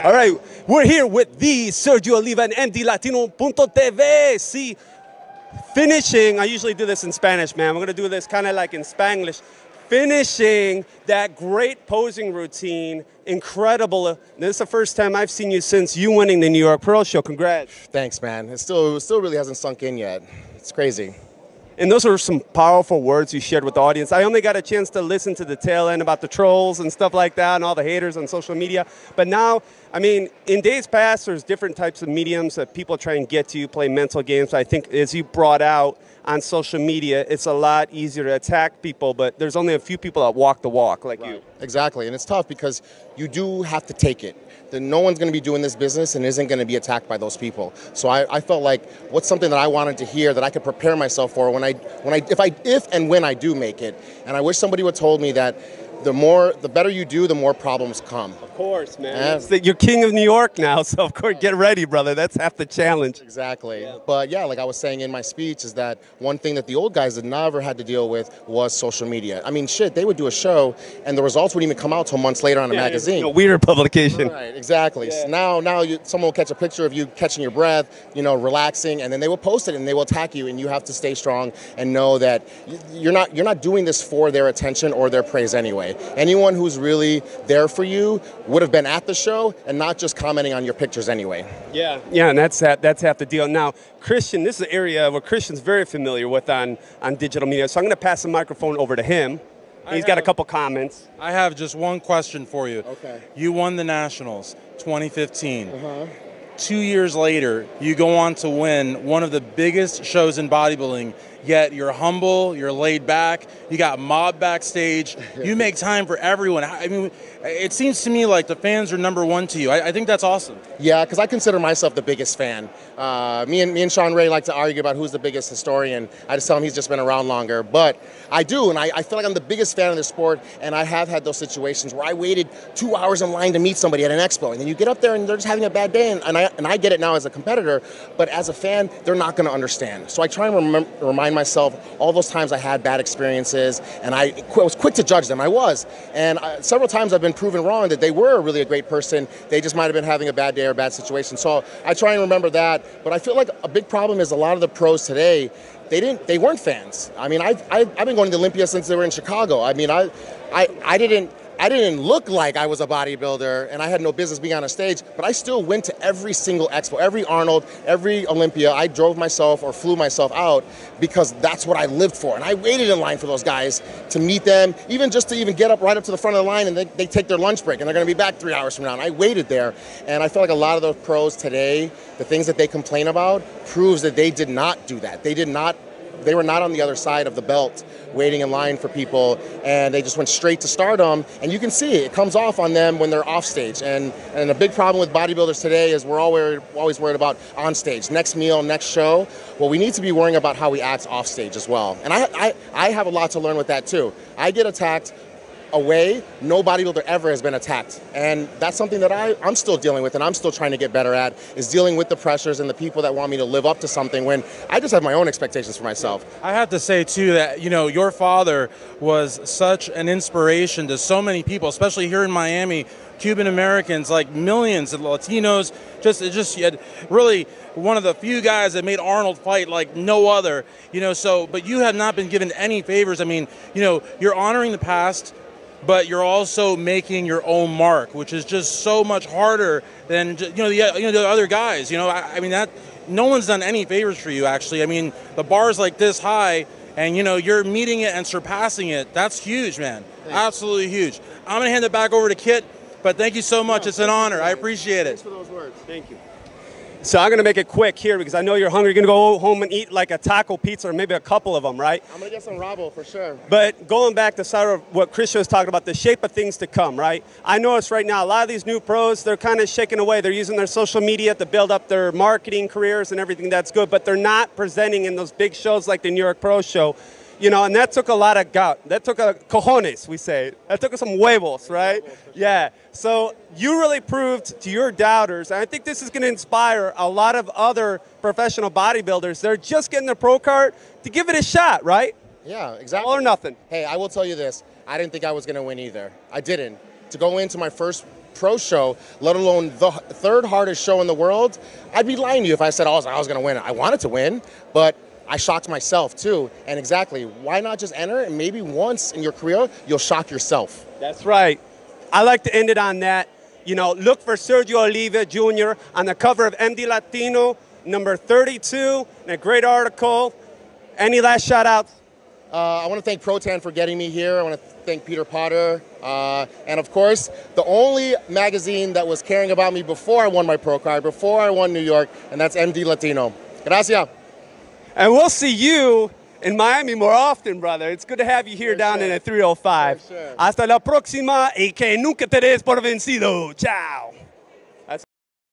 All right, we're here with the Sergio Oliva and MD Latino.tv. See, finishing, I usually do this in Spanish, man. We're going to do this kind of like in Spanglish. Finishing that great posing routine, incredible. This is the first time I've seen you since you winning the New York Pro Show. Congrats. Thanks, man. It still really hasn't sunk in yet. It's crazy. And those are some powerful words you shared with the audience. I only got a chance to listen to the tail end about the trolls and stuff like that and all the haters on social media. But now, I mean, in days past, there's different types of mediums that people try and get to you, play mental games. I think as you brought out on social media, it's a lot easier to attack people, but there's only a few people that walk the walk like you. Exactly, and it's tough because you do have to take it. No one's going to be doing this business and isn't going to be attacked by those people. So I felt like what's something that I wanted to hear that I could prepare myself for if and when I do make it. And I wish somebody would have told me that the better you do, the more problems come. Of course, man. You're king of New York now, so of course, get ready, brother. That's half the challenge. Exactly. Yeah. But yeah, like I was saying in my speech, is that one thing that the old guys had never had to deal with was social media. I mean, shit, they would do a show, and the results wouldn't even come out till months later on a magazine. A weird publication. Right, exactly. Yeah. So now someone will catch a picture of you catching your breath, relaxing, and then they will post it and they will attack you, and you have to stay strong and know that you're not doing this for their attention or their praise anyway. Anyone who's really there for you would have been at the show and not just commenting on your pictures anyway. Yeah, and that's half the deal. Now, Christian, this is an area where Christian's very familiar with on digital media, so I'm going to pass the microphone over to him. He's got a couple comments. I have just one question for you. Okay. You won the Nationals 2015. 2 years later, you go on to win one of the biggest shows in bodybuilding, yet you're humble, you're laid back, you got mob backstage, you make time for everyone. I mean, it seems to me like the fans are number one to you. I think that's awesome. Yeah, because I consider myself the biggest fan. Me and Sean Ray like to argue about who's the biggest historian. I just tell him he's just been around longer. But I do, and I feel like I'm the biggest fan of the sport, and I have had those situations where I waited 2 hours in line to meet somebody at an expo, and then you get up there and they're just having a bad day, and I get it now as a competitor, but as a fan, they're not going to understand. So I try and remind myself all those times I had bad experiences, and I was quick to judge them. I was. And several times I've been proven wrong that they were really a great person. They just might have been having a bad day or a bad situation. So I try and remember that. But I feel like a big problem is a lot of the pros today, they weren't fans. I mean, I've been going to the Olympia since they were in Chicago. I mean, I didn't look like I was a bodybuilder, and I had no business being on a stage, but I still went to every single expo, every Arnold, every Olympia. I drove myself or flew myself out because that's what I lived for. And I waited in line for those guys to meet them, even just to even get up right up to the front of the line, and they take their lunch break, and they're going to be back 3 hours from now. And I waited there, and I feel like a lot of those pros today, the things that they complain about, proves that they did not do that. They were not on the other side of the belt waiting in line for people, and they just went straight to stardom. And you can see it comes off on them when they're off stage. And a big problem with bodybuilders today is we're always worried about on stage, next meal, next show. Well, we need to be worrying about how we act off stage as well. And I have a lot to learn with that too. I get attacked away, no bodybuilder ever has been attacked. And that's something that I'm still dealing with, and I'm still trying to get better at, is dealing with the pressures and the people that want me to live up to something when I just have my own expectations for myself. I have to say, too, that, your father was such an inspiration to so many people, especially here in Miami. Cuban Americans, like millions of Latinos, you had really one of the few guys that made Arnold fight like no other, but you have not been given any favors. I mean, you're honoring the past, but you're also making your own mark, which is just so much harder than the other guys. I mean, that no one's done any favors for you, actually. I mean, the bar's like this high, and you're meeting it and surpassing it. That's huge, man. Thanks. Absolutely huge. I'm gonna hand it back over to Kit, but thank you so much. It's an honor. I appreciate it. Thanks for those words. Thank you. So I'm going to make it quick here because I know you're hungry. You're going to go home and eat like a taco pizza or maybe a couple of them, right? I'm going to get some Rabo for sure. But going back to sort of what Christian was talking about, the shape of things to come, right? I notice right now a lot of these new pros, they're kind of shaking away. They're using their social media to build up their marketing careers and everything. That's good, but they're not presenting in those big shows like the New York Pro Show. And that took a lot of gut. That took a cojones, we say. That took some huevos, right? Yeah. So you really proved to your doubters, and I think this is going to inspire a lot of other professional bodybuilders. They're just getting their pro card to give it a shot, right? Yeah, exactly. All or nothing. Hey, I will tell you this. I didn't think I was going to win either. I didn't. To go into my first pro show, let alone the third hardest show in the world, I'd be lying to you if I said I was going to win. I wanted to win, but I shocked myself too. And exactly, why not just enter and maybe once in your career, you'll shock yourself. That's right. I like to end it on that. You know, look for Sergio Oliva Jr. on the cover of MD Latino, number 32, and a great article. Any last shout outs? I want to thank Protan for getting me here. I want to thank Peter Potter. And of course, the only magazine that was caring about me before I won my pro card, before I won New York, and that's MD Latino. Gracias. And we'll see you in Miami more often, brother. It's good to have you here down in the 305. For sure. Hasta la próxima y que nunca te des por vencido. Ciao.